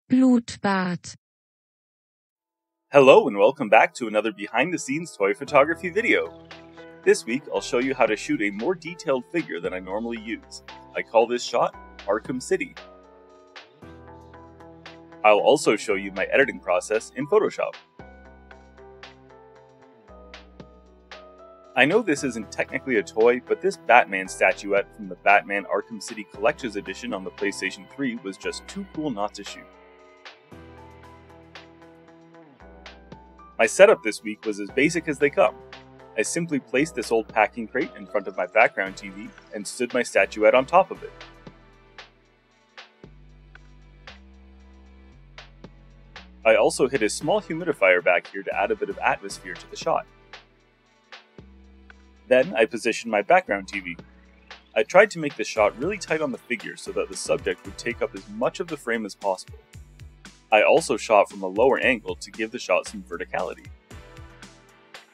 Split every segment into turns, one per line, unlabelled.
Blutbad.
Hello and welcome back to another behind-the-scenes toy photography video. This week I'll show you how to shoot a more detailed figure than I normally use. I call this shot Arkham City. I'll also show you my editing process in Photoshop. I know this isn't technically a toy, but this Batman statuette from the Batman Arkham City Collector's Edition on the PlayStation 3 was just too cool not to shoot. My setup this week was as basic as they come. I simply placed this old packing crate in front of my background TV and stood my statuette on top of it. I also hid a small humidifier back here to add a bit of atmosphere to the shot. Then I positioned my background TV. I tried to make the shot really tight on the figure so that the subject would take up as much of the frame as possible. I also shot from a lower angle to give the shot some verticality.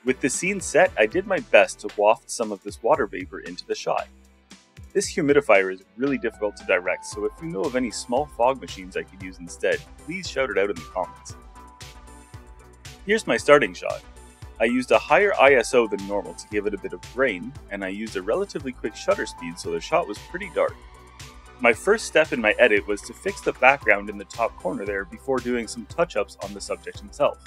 With the scene set, I did my best to waft some of this water vapor into the shot. This humidifier is really difficult to direct, so if you know of any small fog machines I could use instead, please shout it out in the comments. Here's my starting shot. I used a higher ISO than normal to give it a bit of grain, and I used a relatively quick shutter speed so the shot was pretty dark. My first step in my edit was to fix the background in the top corner there before doing some touch-ups on the subject himself.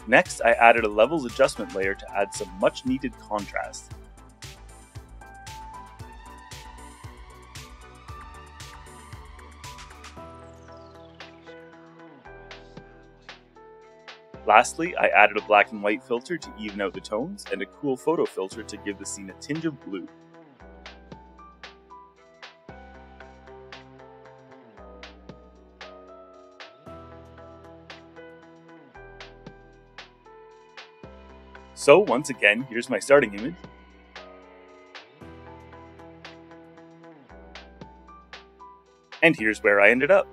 Next, I added a levels adjustment layer to add some much-needed contrast. Lastly, I added a black and white filter to even out the tones and a cool photo filter to give the scene a tinge of blue. So once again, here's my starting image. And here's where I ended up.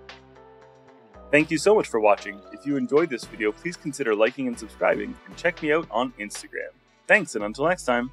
Thank you so much for watching. If you enjoyed this video, please consider liking and subscribing, and check me out on Instagram. Thanks, and until next time.